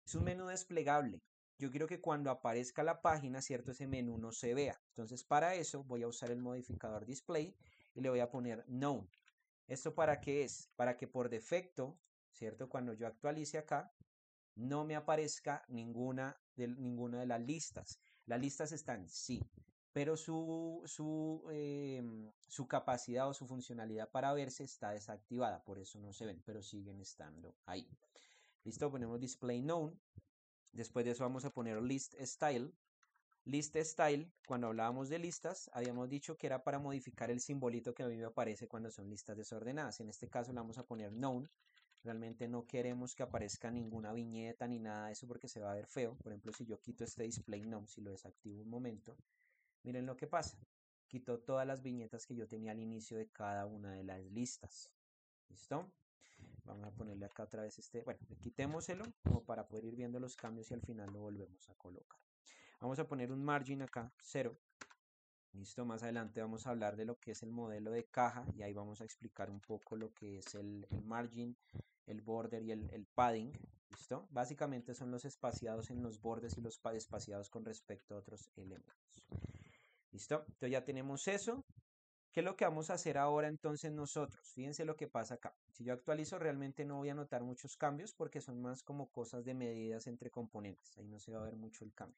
es un menú desplegable. Yo quiero que cuando aparezca la página, ¿cierto? Ese menú no se vea. Entonces para eso voy a usar el modificador display y le voy a poner none. ¿Esto para qué es? Para que por defecto, ¿cierto? Cuando yo actualice acá, no me aparezca ninguna de las listas. Las listas están, sí, pero su capacidad o su funcionalidad para verse está desactivada, por eso no se ven, pero siguen estando ahí. Listo, ponemos display none. Después de eso vamos a poner list style. List style, cuando hablábamos de listas, habíamos dicho que era para modificar el simbolito que a mí me aparece cuando son listas desordenadas. En este caso le vamos a poner none. Realmente no queremos que aparezca ninguna viñeta ni nada de eso porque se va a ver feo. Por ejemplo, si yo quito este display none, si lo desactivo un momento, miren lo que pasa. Quitó todas las viñetas que yo tenía al inicio de cada una de las listas. ¿Listo? Vamos a ponerle acá otra vez bueno, quitémoselo como para poder ir viendo los cambios y al final lo volvemos a colocar. Vamos a poner un margin acá, 0. Listo, más adelante vamos a hablar de lo que es el modelo de caja y ahí vamos a explicar un poco lo que es el margin, el border y el padding. ¿Listo? Básicamente son los espaciados en los bordes y los espaciados con respecto a otros elementos. ¿Listo? Entonces ya tenemos eso. ¿Qué es lo que vamos a hacer ahora entonces nosotros? Fíjense lo que pasa acá. Si yo actualizo realmente no voy a notar muchos cambios porque son más como cosas de medidas entre componentes. Ahí no se va a ver mucho el cambio.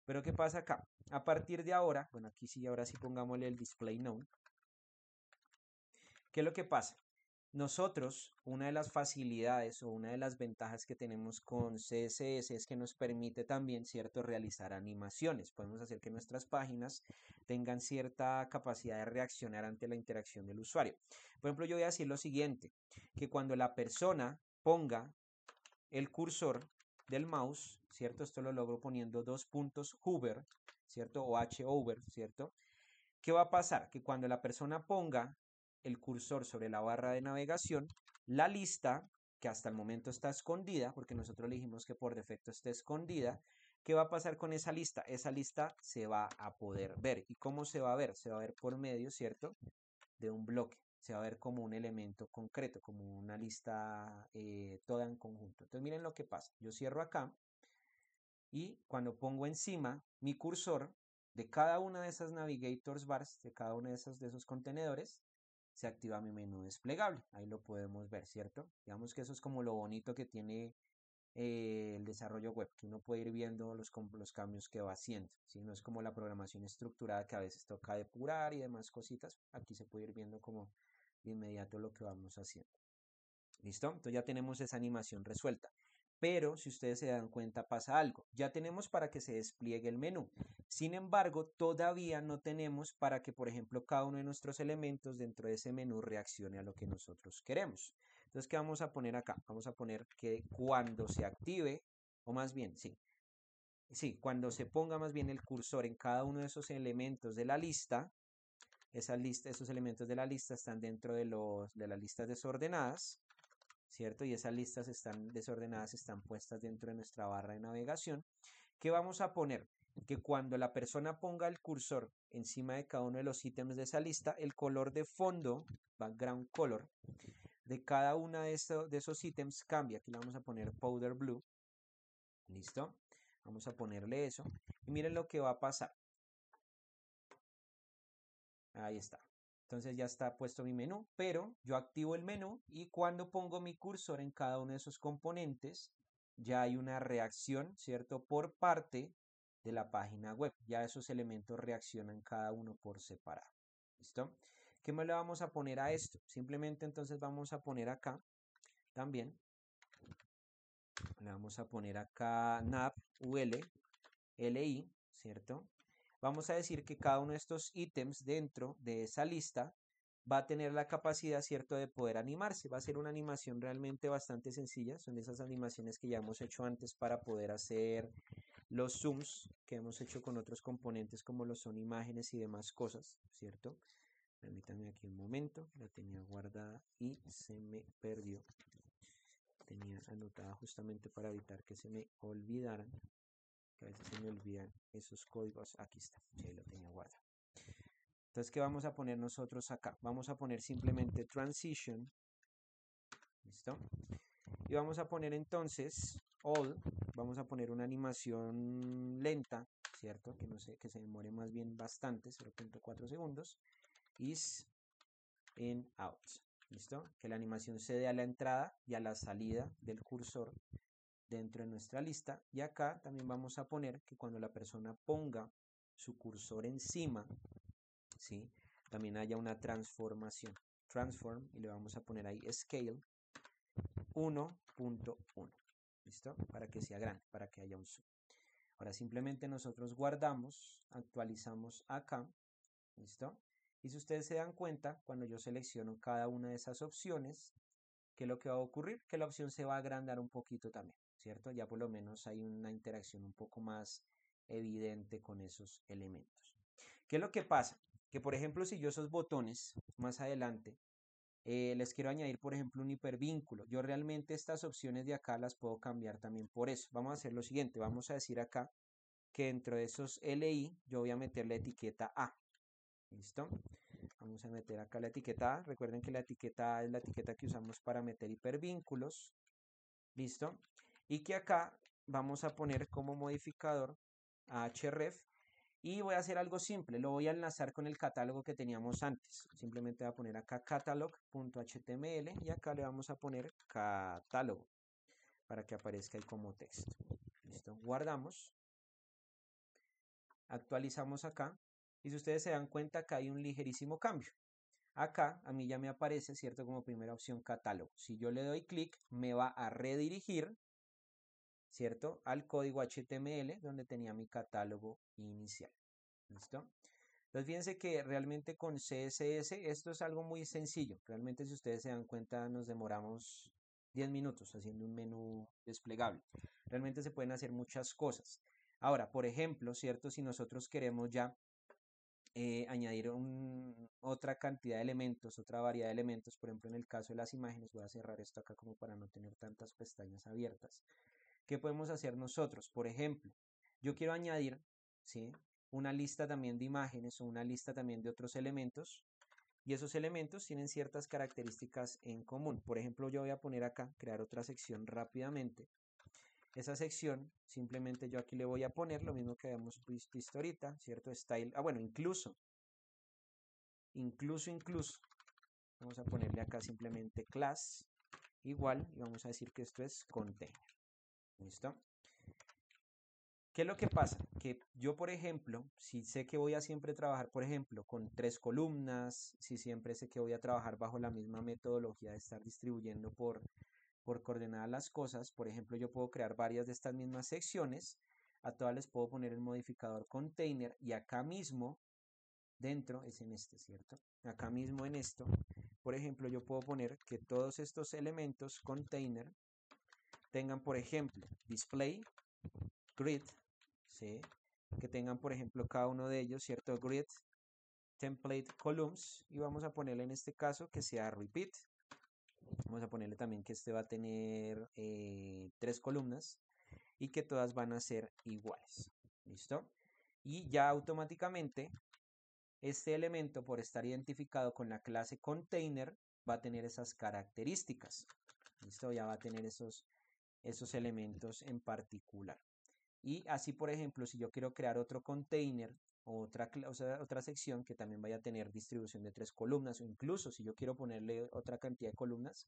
Pero ¿qué pasa acá? A partir de ahora, bueno, aquí sí, ahora sí pongámosle el display none. ¿Qué es lo que pasa? Nosotros, una de las facilidades o una de las ventajas que tenemos con CSS es que nos permite también, ¿cierto?, realizar animaciones. Podemos hacer que nuestras páginas tengan cierta capacidad de reaccionar ante la interacción del usuario. Por ejemplo, yo voy a decir lo siguiente, que cuando la persona ponga el cursor del mouse, ¿cierto? Esto lo logro poniendo dos puntos hover, ¿cierto? O hover, ¿cierto? ¿Qué va a pasar? Que cuando la persona ponga el cursor sobre la barra de navegación, la lista, que hasta el momento está escondida, porque nosotros le dijimos que por defecto está escondida, ¿qué va a pasar con esa lista? Esa lista se va a poder ver. ¿Y cómo se va a ver? Se va a ver por medio, ¿cierto?, de un bloque. Se va a ver como un elemento concreto, como una lista toda en conjunto. Entonces miren lo que pasa. Yo cierro acá y cuando pongo encima mi cursor de cada una de esas navigators bars, de cada uno de esos contenedores, se activa mi menú desplegable. Ahí lo podemos ver, ¿cierto? Digamos que eso es como lo bonito que tiene el desarrollo web, que uno puede ir viendo los cambios que va haciendo. ¿Sí? No es como la programación estructurada que a veces toca depurar y demás cositas. Aquí se puede ir viendo como de inmediato lo que vamos haciendo. ¿Listo? Entonces ya tenemos esa animación resuelta. Pero si ustedes se dan cuenta pasa algo. Ya tenemos para que se despliegue el menú. Sin embargo, todavía no tenemos para que, por ejemplo, cada uno de nuestros elementos dentro de ese menú reaccione a lo que nosotros queremos. Entonces, ¿qué vamos a poner acá? Vamos a poner que cuando se active, o más bien, sí, cuando se ponga más bien el cursor en cada uno de esos elementos de la lista, esos elementos de la lista están dentro de las listas desordenadas, ¿cierto? Y esas listas están desordenadas, están puestas dentro de nuestra barra de navegación. ¿Qué vamos a poner? Que cuando la persona ponga el cursor encima de cada uno de los ítems de esa lista, el color de fondo, background color, de cada uno de esos ítems cambia. Aquí le vamos a poner powder blue. ¿Listo? Vamos a ponerle eso. Y miren lo que va a pasar. Ahí está. Entonces ya está puesto mi menú, pero yo activo el menú y cuando pongo mi cursor en cada uno de esos componentes, ya hay una reacción, ¿cierto? Por parte de la página web. Ya esos elementos reaccionan cada uno por separado. ¿Listo? ¿Qué más le vamos a poner a esto? Simplemente entonces vamos a poner acá también. Le vamos a poner acá nav ul li, ¿cierto? Vamos a decir que cada uno de estos ítems dentro de esa lista va a tener la capacidad, ¿cierto?, de poder animarse. Va a ser una animación realmente bastante sencilla. Son esas animaciones que ya hemos hecho antes para poder hacer los zooms que hemos hecho con otros componentes como lo son imágenes y demás cosas, ¿cierto? Permítanme aquí un momento, la tenía guardada y se me perdió. tenía anotada justamente para evitar que se me olvidaran, que a veces se me olvidan esos códigos. Aquí está, sí, lo tenía guardado. Entonces, ¿qué vamos a poner nosotros acá? Vamos a poner simplemente transition, ¿listo? Y vamos a poner entonces all, vamos a poner una animación lenta, ¿cierto? Que no sé, que se demore más bien bastante, 0.4 segundos, is in out, ¿listo? Que la animación se dé a la entrada y a la salida del cursor dentro de nuestra lista. Y acá también vamos a poner que cuando la persona ponga su cursor encima, ¿sí? También haya una transformación, transform, y le vamos a poner ahí scale 1.1, ¿listo? Para que sea grande, para que haya un zoom. Ahora simplemente nosotros guardamos, actualizamos acá, ¿listo? Y si ustedes se dan cuenta, cuando yo selecciono cada una de esas opciones, ¿qué es lo que va a ocurrir? Que la opción se va a agrandar un poquito también, ¿cierto? Ya por lo menos hay una interacción un poco más evidente con esos elementos. ¿Qué es lo que pasa? Que por ejemplo, si yo esos botones más adelante les quiero añadir, por ejemplo, un hipervínculo. Yo realmente estas opciones de acá las puedo cambiar también por eso. Vamos a hacer lo siguiente. Vamos a decir acá que dentro de esos LI yo voy a meter la etiqueta A. ¿Listo? Vamos a meter acá la etiqueta A. Recuerden que la etiqueta A es la etiqueta que usamos para meter hipervínculos. ¿Listo? Y que acá vamos a poner como modificador a href. Y voy a hacer algo simple, lo voy a enlazar con el catálogo que teníamos antes. Simplemente voy a poner acá catalog.html y acá le vamos a poner catálogo para que aparezca ahí como texto. Listo, guardamos, actualizamos acá y si ustedes se dan cuenta acá hay un ligerísimo cambio. Acá a mí ya me aparece, ¿cierto? Como primera opción catálogo. Si yo le doy clic me va a redirigir, ¿cierto? Al código HTML donde tenía mi catálogo inicial. ¿Listo? Entonces fíjense que realmente con CSS esto es algo muy sencillo. Realmente si ustedes se dan cuenta nos demoramos 10 minutos haciendo un menú desplegable. Realmente se pueden hacer muchas cosas. Ahora, por ejemplo, ¿cierto? Si nosotros queremos ya añadir otra cantidad de elementos, otra variedad de elementos, por ejemplo en el caso de las imágenes, voy a cerrar esto acá como para no tener tantas pestañas abiertas. ¿Qué podemos hacer nosotros? Por ejemplo, yo quiero añadir, ¿sí? Una lista también de imágenes o una lista también de otros elementos y esos elementos tienen ciertas características en común. Por ejemplo, yo voy a poner acá, crear otra sección rápidamente. Esa sección, simplemente yo aquí le voy a poner lo mismo que habíamos visto ahorita, ¿cierto? Style, bueno, incluso, vamos a ponerle acá simplemente class igual y vamos a decir que esto es container. ¿Listo? ¿Qué es lo que pasa? Que yo, por ejemplo, si sé que voy a siempre trabajar, por ejemplo, con 3 columnas, si siempre sé que voy a trabajar bajo la misma metodología de estar distribuyendo por coordenadas las cosas, por ejemplo, yo puedo crear varias de estas mismas secciones, a todas les puedo poner el modificador container y acá mismo, dentro, es en este, ¿cierto? Acá mismo en esto, por ejemplo, yo puedo poner que todos estos elementos container tengan, por ejemplo, display, grid, ¿sí? Que tengan, por ejemplo, cada uno de ellos, ¿cierto? Grid, template, columns, y vamos a ponerle en este caso que sea repeat. Vamos a ponerle también que este va a tener 3 columnas y que todas van a ser iguales. ¿Listo? Y ya automáticamente este elemento, por estar identificado con la clase container, va a tener esas características. ¿Listo? Ya va a tener esos elementos en particular. Y así, por ejemplo, si yo quiero crear otro container o otra sección que también vaya a tener distribución de 3 columnas, o incluso si yo quiero ponerle otra cantidad de columnas,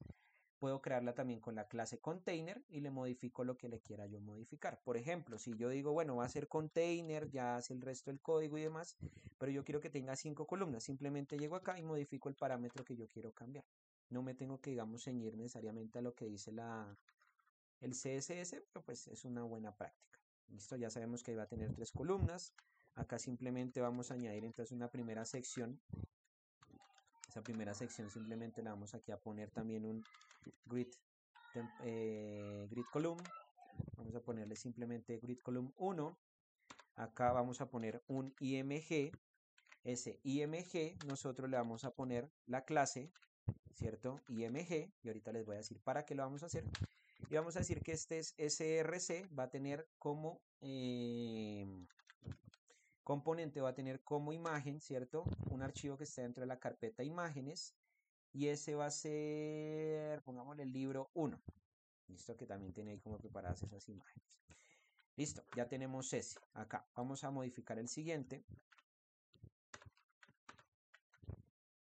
puedo crearla también con la clase container y le modifico lo que le quiera yo modificar. Por ejemplo, si yo digo, bueno, va a ser container, ya hace el resto del código y demás, pero yo quiero que tenga 5 columnas, simplemente llego acá y modifico el parámetro que yo quiero cambiar. No me tengo que, digamos, ceñir necesariamente a lo que dice el CSS, pero pues es una buena práctica. Listo, ya sabemos que va a tener 3 columnas. Acá simplemente vamos a añadir entonces una primera sección. Esa primera sección simplemente le vamos aquí a poner también un grid, grid column. Vamos a ponerle simplemente grid column 1. Acá vamos a poner un IMG. Ese IMG nosotros le vamos a poner la clase, ¿cierto? IMG. Y ahorita les voy a decir para qué lo vamos a hacer. Y vamos a decir que este es src, va a tener como componente, va a tener como imagen, ¿cierto? Un archivo que esté dentro de la carpeta imágenes. Y ese va a ser, pongámosle el libro 1. Listo, que también tiene ahí como preparadas esas imágenes. Listo, ya tenemos ese acá. Vamos a modificar el siguiente.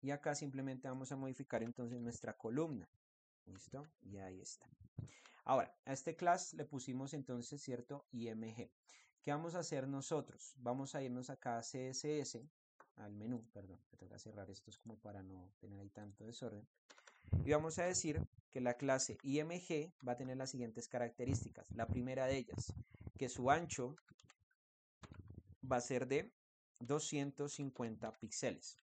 Y acá simplemente vamos a modificar entonces nuestra columna. Listo, y ahí está. Ahora, a este class le pusimos entonces, ¿cierto? IMG. ¿Qué vamos a hacer nosotros? Vamos a irnos acá a CSS, al menú, perdón, me toca cerrar estos como para no tener ahí tanto desorden. Y vamos a decir que la clase IMG va a tener las siguientes características. La primera de ellas, que su ancho va a ser de 250 píxeles.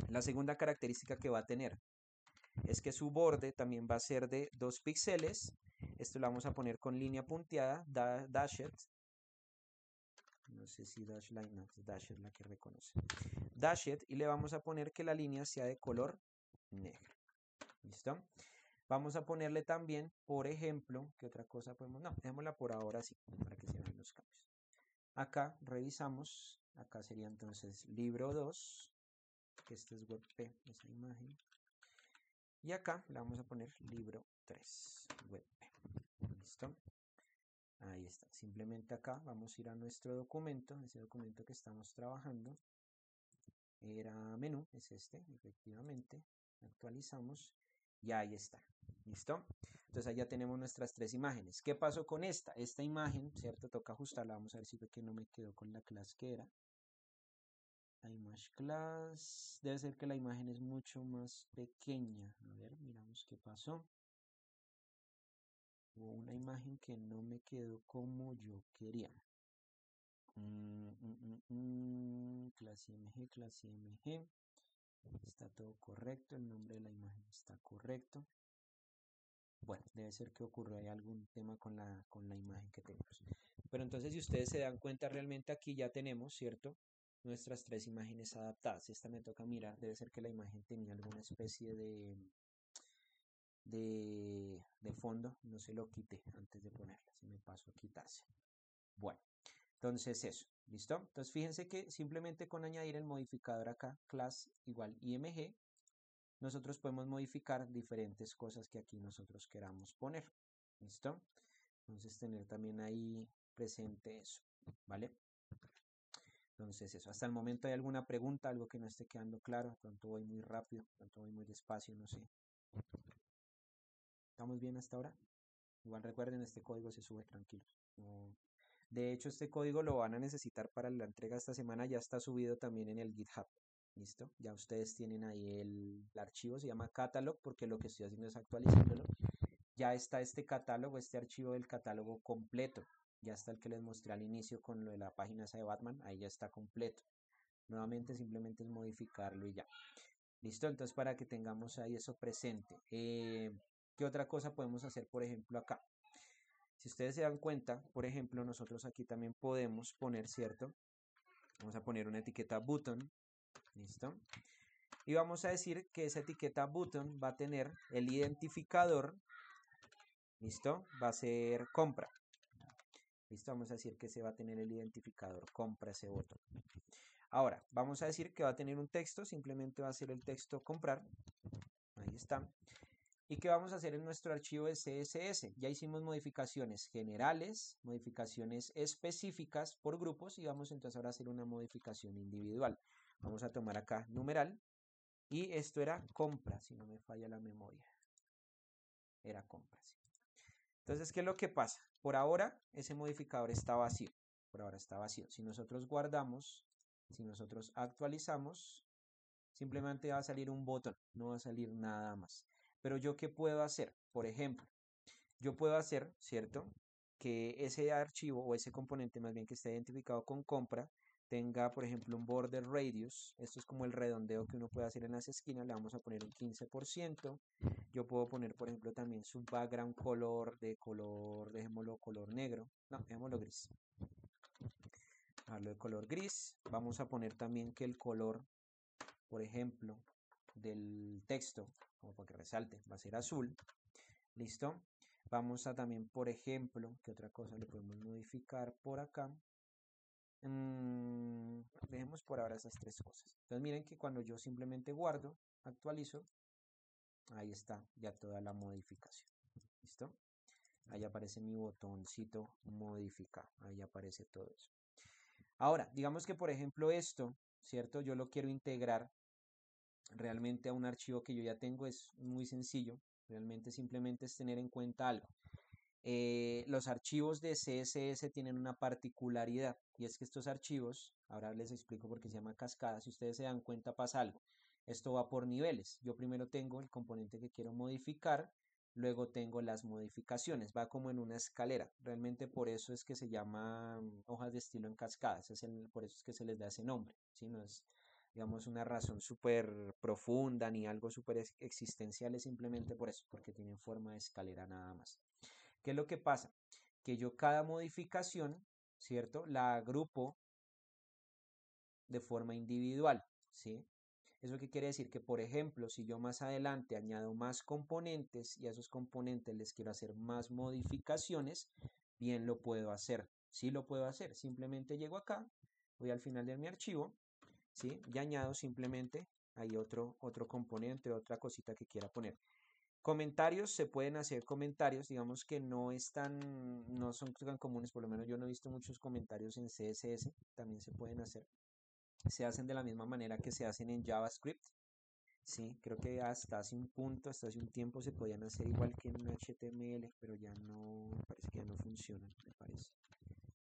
La segunda característica que va a tener es que su borde también va a ser de 2 píxeles. Esto lo vamos a poner con línea punteada, dashed. No sé si dash line, no, es dashed la que reconoce. Dashed, y le vamos a poner que la línea sea de color negro. ¿Listo? Vamos a ponerle también, por ejemplo, ¿qué otra cosa podemos? No, dejémosla por ahora así, para que se vean los cambios. Acá revisamos, acá sería entonces libro 2, que este es WebP, esa imagen. Y acá le vamos a poner libro 3, WebP. ¿Listo? Ahí está. Simplemente acá vamos a ir a nuestro documento, ese documento que estamos trabajando. Era menú, es este, efectivamente. Actualizamos y ahí está. ¿Listo? Entonces ahí ya tenemos nuestras 3 imágenes. ¿Qué pasó con esta? Esta imagen, ¿cierto? Toca ajustarla. Vamos a ver si fue que no me quedó con la clase que era. La image class. Debe ser que la imagen es mucho más pequeña. A ver, miramos qué pasó. Hubo una imagen que no me quedó como yo quería. Clase MG, clase MG. Está todo correcto. El nombre de la imagen está correcto. Bueno, debe ser que ocurrió ahí algún tema con la imagen que tenemos. Pero entonces, si ustedes se dan cuenta, realmente aquí ya tenemos, ¿cierto? Nuestras 3 imágenes adaptadas. Esta me toca mirar. Debe ser que la imagen tenía alguna especie de fondo. No se lo quité antes de ponerla. Se me pasó a quitarse. Bueno, entonces eso. ¿Listo? Entonces, fíjense que simplemente con añadir el modificador acá, class igual IMG, nosotros podemos modificar diferentes cosas que aquí nosotros queramos poner. ¿Listo? Entonces tener también ahí presente eso, ¿vale? Entonces eso, hasta el momento hay alguna pregunta, algo que no esté quedando claro, de pronto voy muy rápido, de pronto voy muy despacio, no sé. ¿Estamos bien hasta ahora? Igual recuerden, este código se sube tranquilo. No. De hecho, este código lo van a necesitar para la entrega esta semana, ya está subido también en el GitHub. ¿Listo? Ya ustedes tienen ahí el archivo, se llama catalog, porque lo que estoy haciendo es actualizándolo. Ya está este catálogo, este archivo del catálogo completo. Ya está el que les mostré al inicio con lo de la página esa de Batman, ahí ya está completo. Nuevamente simplemente es modificarlo y ya. ¿Listo? Entonces para que tengamos ahí eso presente. ¿Qué otra cosa podemos hacer, por ejemplo, acá? Si ustedes se dan cuenta, por ejemplo, nosotros aquí también podemos poner, ¿cierto? Vamos a poner una etiqueta button. ¿Listo? Y vamos a decir que esa etiqueta button va a tener el identificador. ¿Listo? Va a ser compra. ¿Listo? Vamos a decir que se va a tener el identificador compra ese botón. Ahora, vamos a decir que va a tener un texto. Simplemente va a ser el texto comprar. Ahí está. ¿Y qué vamos a hacer en nuestro archivo de CSS? Ya hicimos modificaciones generales, modificaciones específicas por grupos y vamos entonces ahora a hacer una modificación individual. Vamos a tomar acá numeral y esto era compra, si no me falla la memoria. Era compra, sí. Entonces, ¿qué es lo que pasa? Por ahora ese modificador está vacío. Por ahora está vacío. Si nosotros guardamos, si nosotros actualizamos, simplemente va a salir un botón, no va a salir nada más. Pero yo, ¿qué puedo hacer? Por ejemplo, yo puedo hacer, ¿cierto? Que ese archivo o ese componente más bien que esté identificado con compra tenga, por ejemplo, un border radius. Esto es como el redondeo que uno puede hacer en las esquinas. Le vamos a poner un 15%. Yo puedo poner, por ejemplo, también su background color de color, dejémoslo color negro. No, dejémoslo gris. Dejarlo de color gris. Vamos a poner también que el color, por ejemplo, del texto, como para que resalte, va a ser azul. ¿Listo? Vamos a también, por ejemplo, ¿qué otra cosa le podemos modificar por acá? Dejemos por ahora esas tres cosas. Entonces miren que cuando yo simplemente guardo, actualizo, ahí está ya toda la modificación. ¿Listo? Ahí aparece mi botoncito modificar. Ahí aparece todo eso. Ahora, digamos que por ejemplo esto, ¿cierto? Yo lo quiero integrar realmente a un archivo que yo ya tengo. Es muy sencillo. Realmente simplemente es tener en cuenta algo. Los archivos de CSS tienen una particularidad y es que estos archivos, ahora les explico por qué se llama cascada, si ustedes se dan cuenta pasa algo. Esto va por niveles. Yo primero tengo el componente que quiero modificar, luego tengo las modificaciones, va como en una escalera. Realmente por eso es que se llama hojas de estilo en cascadas, por eso es que se les da ese nombre, ¿sí? No es, digamos, una razón súper profunda ni algo súper existencial, es simplemente por eso, porque tienen forma de escalera nada más. ¿Qué es lo que pasa? Que yo cada modificación, ¿cierto? La agrupo de forma individual, ¿sí? ¿Eso qué quiere decir? Que, por ejemplo, si yo más adelante añado más componentes y a esos componentes les quiero hacer más modificaciones, bien lo puedo hacer. Sí lo puedo hacer. Simplemente llego acá, voy al final de mi archivo, ¿sí? Y añado simplemente ahí otro componente, otra cosita que quiera poner. Comentarios, se pueden hacer comentarios, digamos que no son tan comunes, por lo menos yo no he visto muchos comentarios en CSS, también se pueden hacer. Se hacen de la misma manera que se hacen en JavaScript, sí, creo que hasta hace un punto, hasta hace un tiempo se podían hacer igual que en HTML, pero ya no, parece que ya no funcionan, me parece.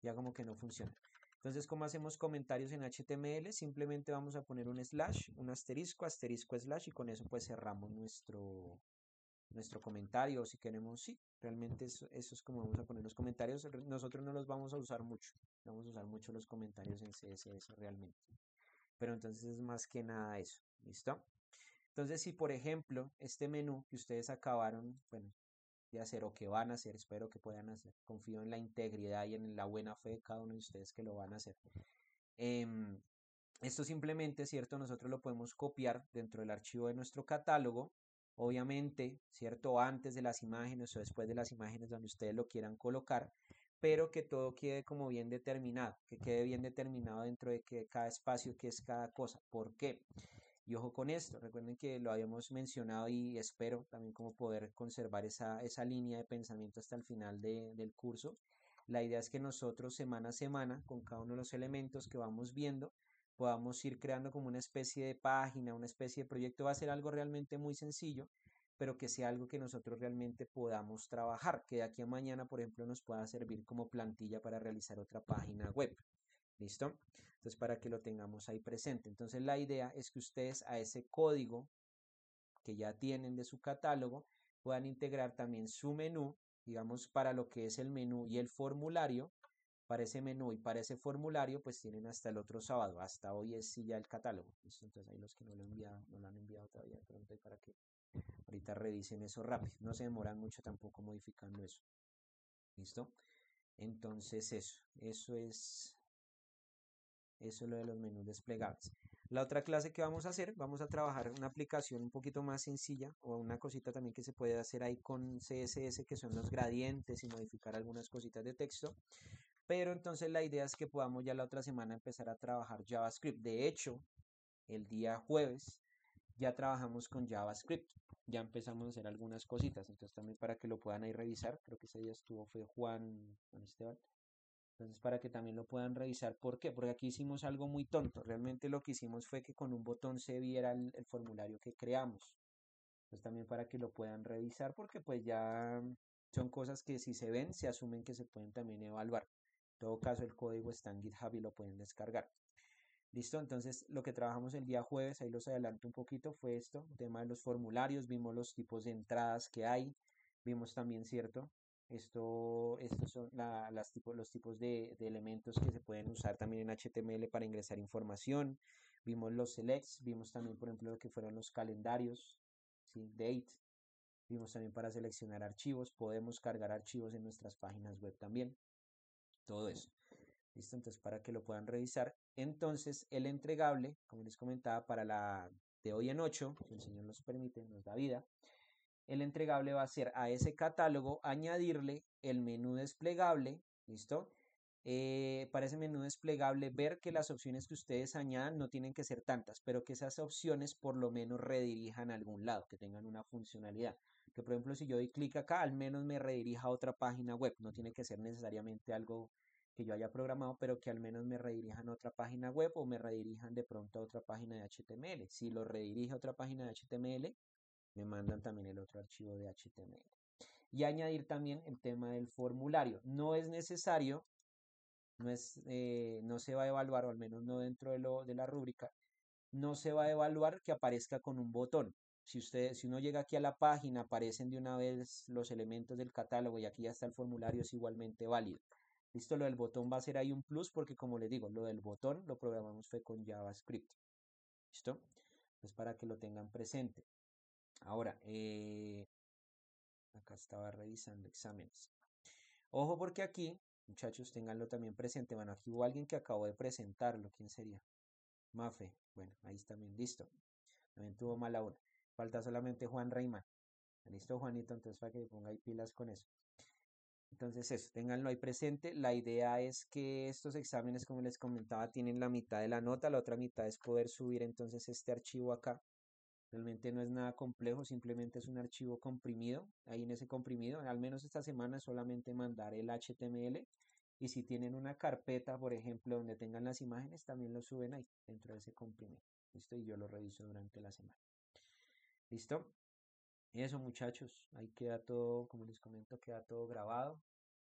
Ya como que no funciona. Entonces, ¿cómo hacemos comentarios en HTML? Simplemente vamos a poner un slash, un asterisco, asterisco, slash, y con eso pues cerramos nuestro comentario, si queremos, sí, realmente eso es como vamos a poner los comentarios. Nosotros no los vamos a usar mucho, vamos a usar mucho los comentarios en CSS realmente, pero entonces es más que nada eso, ¿listo? Entonces, si por ejemplo, este menú que ustedes acabaron, bueno, de hacer o que van a hacer, espero que puedan hacer, confío en la integridad y en la buena fe de cada uno de ustedes que lo van a hacer. Em, Esto simplemente, ¿cierto? Nosotros lo podemos copiar dentro del archivo de nuestro catálogo, obviamente, ¿cierto? Antes de las imágenes o después de las imágenes donde ustedes lo quieran colocar, pero que todo quede como bien determinado, que quede bien determinado dentro de que cada espacio, que es cada cosa. ¿Por qué? Y ojo con esto, recuerden que lo habíamos mencionado y espero también como poder conservar esa línea de pensamiento hasta el final del curso. La idea es que nosotros semana a semana, con cada uno de los elementos que vamos viendo, podamos ir creando como una especie de página, una especie de proyecto. Va a ser algo realmente muy sencillo, pero que sea algo que nosotros realmente podamos trabajar, que de aquí a mañana, por ejemplo, nos pueda servir como plantilla para realizar otra página web. ¿Listo? Entonces, para que lo tengamos ahí presente. Entonces, la idea es que ustedes a ese código que ya tienen de su catálogo puedan integrar también su menú, digamos, para lo que es el menú y el formulario. Para ese menú y para ese formulario, pues tienen hasta el otro sábado. Hasta hoy es sí ya el catálogo. ¿Listo? Entonces, ahí los que no lo, no lo han enviado todavía, pronto, y para que ahorita revisen eso rápido. No se demoran mucho tampoco modificando eso. ¿Listo? Entonces, eso es lo de los menús desplegables. La otra clase que vamos a hacer, vamos a trabajar una aplicación un poquito más sencilla o una cosita también que se puede hacer ahí con CSS, que son los gradientes y modificar algunas cositas de texto. Pero entonces la idea es que podamos ya la otra semana empezar a trabajar JavaScript. De hecho, el día jueves ya trabajamos con JavaScript. Ya empezamos a hacer algunas cositas. Entonces también para que lo puedan ahí revisar. Creo que ese día fue Juan Esteban. Entonces, para que también lo puedan revisar. ¿Por qué? Porque aquí hicimos algo muy tonto. Realmente lo que hicimos fue que con un botón se viera el formulario que creamos. Entonces, también para que lo puedan revisar, porque pues ya son cosas que si se ven, se asumen que se pueden también evaluar. En todo caso, el código está en GitHub y lo pueden descargar. Listo, entonces lo que trabajamos el día jueves, ahí los adelanto un poquito, fue esto, el tema de los formularios, vimos los tipos de entradas que hay, vimos también, ¿cierto? Estos son los tipos de elementos que se pueden usar también en HTML para ingresar información, vimos los selects, vimos también, por ejemplo, lo que fueron los calendarios, ¿sí? Date, vimos también para seleccionar archivos, podemos cargar archivos en nuestras páginas web también, todo eso. ¿Listo? Entonces, para que lo puedan revisar. Entonces, el entregable, como les comentaba, para la de hoy en 8, si el Señor nos permite, nos da vida, el entregable va a ser a ese catálogo añadirle el menú desplegable, ¿listo? Para ese menú desplegable, ver que las opciones que ustedes añadan no tienen que ser tantas, pero que esas opciones por lo menos redirijan a algún lado, que tengan una funcionalidad. Que por ejemplo, si yo doy clic acá, al menos me redirija a otra página web. No tiene que ser necesariamente algo que yo haya programado, pero que al menos me redirijan a otra página web o me redirijan de pronto a otra página de HTML. Si lo redirige a otra página de HTML, me mandan también el otro archivo de HTML. Y añadir también el tema del formulario. No es necesario, no se va a evaluar, o al menos no dentro de la rúbrica, no se va a evaluar que aparezca con un botón. Si uno llega aquí a la página, aparecen de una vez los elementos del catálogo y aquí ya está el formulario, es igualmente válido. Listo, lo del botón va a ser ahí un plus porque como les digo, lo del botón lo programamos fue con JavaScript. ¿Listo? Pues para que lo tengan presente. Ahora, acá estaba revisando exámenes. Ojo porque aquí, muchachos, ténganlo también presente. Bueno, aquí hubo alguien que acabó de presentarlo. ¿Quién sería? Mafe. Bueno, ahí está bien, listo. También tuvo mala una. Falta solamente Juan Reymán. Listo, Juanito, entonces para que ponga ahí pilas con eso. Entonces eso, ténganlo ahí presente. La idea es que estos exámenes, como les comentaba, tienen la mitad de la nota, la otra mitad es poder subir entonces este archivo acá. Realmente no es nada complejo, simplemente es un archivo comprimido. Ahí en ese comprimido, al menos esta semana, es solamente mandar el HTML. Y si tienen una carpeta, por ejemplo, donde tengan las imágenes, también lo suben ahí, dentro de ese comprimido. ¿Listo? Y yo lo reviso durante la semana. ¿Listo? Eso, muchachos. Ahí queda todo, como les comento, queda todo grabado.